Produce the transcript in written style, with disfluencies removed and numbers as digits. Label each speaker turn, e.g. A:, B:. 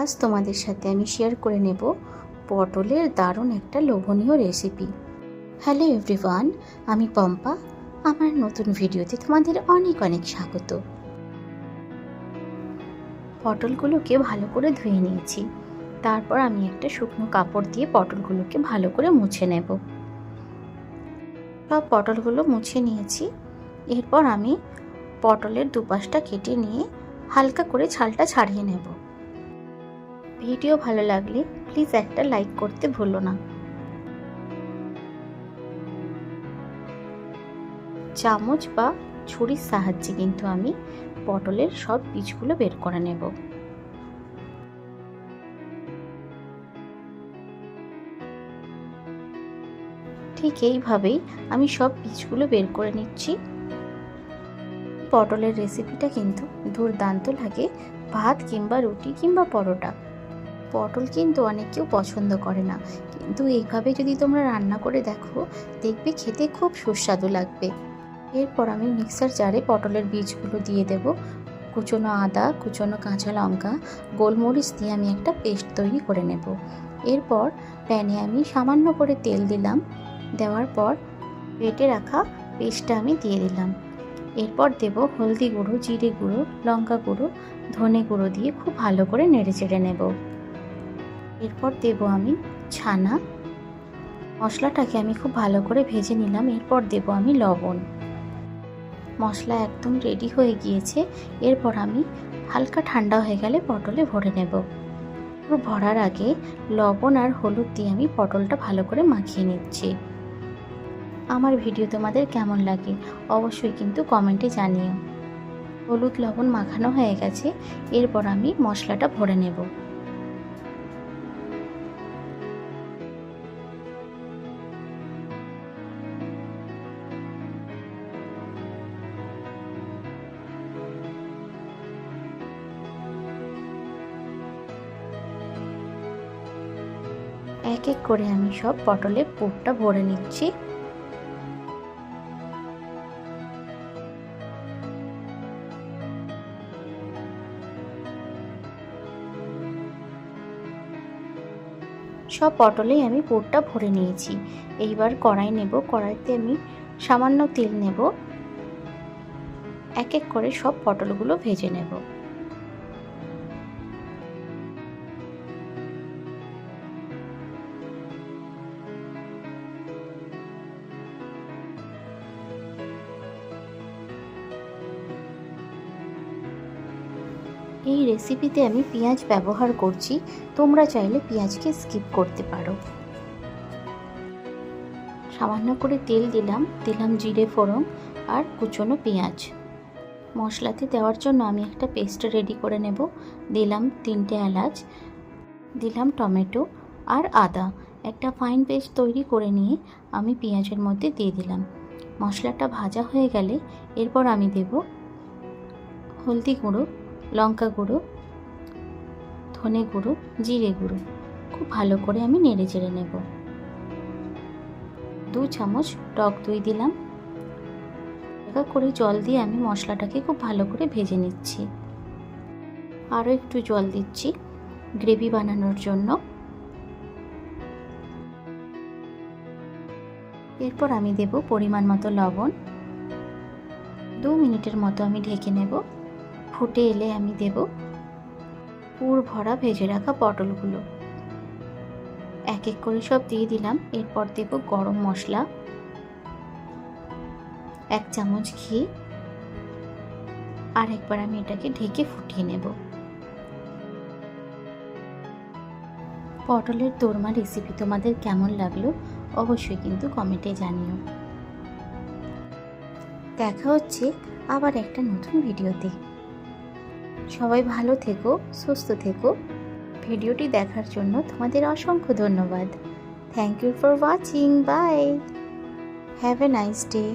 A: আজ তোমাদের সাথে আমি শেয়ার করে নেব পটলের দারুণ একটা লোভনীয় রেসিপি। হ্যালো এভরিওয়ান, আমি পম্পা। আমার নতুন ভিডিওতে তোমাদের অনেক অনেক স্বাগত। পটলগুলোকে ভালো করে ধুয়ে নিয়েছি। তারপর আমি একটা শুকনো কাপড় দিয়ে পটলগুলোকে ভালো করে মুছে নেব। সব পটলগুলো মুছে নিয়েছি। এরপর আমি পটলের দুপাশটা কেটে নিয়ে হালকা করে ছালটা ছাড়িয়ে নেব। ভিডিও ভালো লাগলে প্লিজ একটা লাইক করতে ভুলো না। চামচ বা ছুরির সাহায্যে কিন্তু আমি পটলের সব বীজগুলো বের করে নেব। ঠিক এইভাবেই আমি সব বীজগুলো বের করে নিচ্ছি। পটলের রেসিপিটা কিন্তু দুর্দান্ত লাগে ভাত কিংবা রুটি কিংবা পরোটা। পটল কিন্তু অনেক কেউ পছন্দ করে না, কিন্তু এইভাবে যদি তোমরা রান্না করে দেখো দেখবে খেতে খুব সুস্বাদু লাগবে। এরপর আমি মিক্সার জারে পটলের বীজগুলো দিয়ে দেব। কুচনো আদা, কুচনো কাঁচা লঙ্কা, গোলমরিচ দিয়ে আমি একটা পেস্ট তৈরি করে নেব। এরপর প্যানে আমি সামান্য করে তেল দিলাম। দেওয়ার পর বেটে রাখা পেস্টটা আমি দিয়ে দিলাম। এরপর দেব হলদি গুঁড়ো, জিরে গুঁড়ো, লঙ্কা গুঁড়ো, ধনে গুঁড়ো দিয়ে খুব ভালো করে নেড়ে চেড়ে নেব। এরপর দেব আমি ছানা। মশলাটাকে আমি খুব ভালো করে ভেজে নিলাম। এরপর দেব আমি লবণ। মশলা একদম রেডি হয়ে গিয়েছে। এরপর আমি হালকা ঠান্ডা হয়ে গেলে পটলে ভরে নেব। পুরো ভরার আগে লবণ আর হলুদ দিয়ে আমি পটলটা ভালো করে মাখিয়ে নিচ্ছি। আমার ভিডিও তোমাদের কেমন লাগে অবশ্যই কিন্তু কমেন্টে জানিও। হলুদ লবণ মাখানো হয়ে গেছে। এরপর আমি মশলাটা ভরে নেব। এক এক করে আমি সব পটলের পুরটা ভরে নিচ্ছি। সব পটলেই আমি পুরটা ভরে নিয়েছি। এইবার কড়াই নেব। কড়াইতে আমি সামান্য তেল নেব। এক এক করে সব পটলগুলো ভেজে নেব। এই রেসিপিতে আমি পেঁয়াজ ব্যবহার করছি, তোমরা চাইলে পেঁয়াজকে স্কিপ করতে পারো। সামান্য করে তেল দিলাম জিরে ফোড়ন আর কুচনো পেঁয়াজ। মশলাতে দেওয়ার জন্য আমি একটা পেস্ট রেডি করে নেব। দিলাম 3টে এলাচ, দিলাম টমেটো আর আদা। একটা ফাইন পেস্ট তৈরি করে নিয়ে আমি পেঁয়াজের মধ্যে দিয়ে দিলাম। মশলাটা ভাজা হয়ে গেলে এরপর আমি দেব হলদি গুঁড়ো, লঙ্কা গুঁড়ো, ধনে গুঁড়ো, জিরে গুঁড়ো। খুব ভালো করে আমি নেড়ে চেড়ে নেব। 2 চামচ টক দই দিলাম। হালকা করে জল দিয়ে আমি মশলাটাকে খুব ভালো করে ভেজে নিচ্ছি। আরও একটু জল দিচ্ছি গ্রেভি বানানোর জন্য। এরপর আমি দেব পরিমাণ মতো লবণ। 2 মিনিটের মতো আমি ঢেকে নেব। ফুটে এলে আমি দেব পুর ভরা ভেজে রাখা পটলগুলো। এক এক করে সব দিয়ে দিলাম। এরপর দেব গরম মশলা, 1 চামচ ঘি। আর একবার আমি এটাকে ঢেকে ফুটিয়ে নেব। পটলের দোরমা রেসিপি তোমাদের কেমন লাগলো অবশ্যই কিন্তু কমেন্টে জানিও। দেখা হচ্ছে আবার একটা নতুন ভিডিওতে। সবাই ভালো থেকো, সুস্থ থেকো। ভিডিওটি দেখার জন্য তোমাদের অসংখ্য ধন্যবাদ। Thank you for watching. Bye. Have a nice day.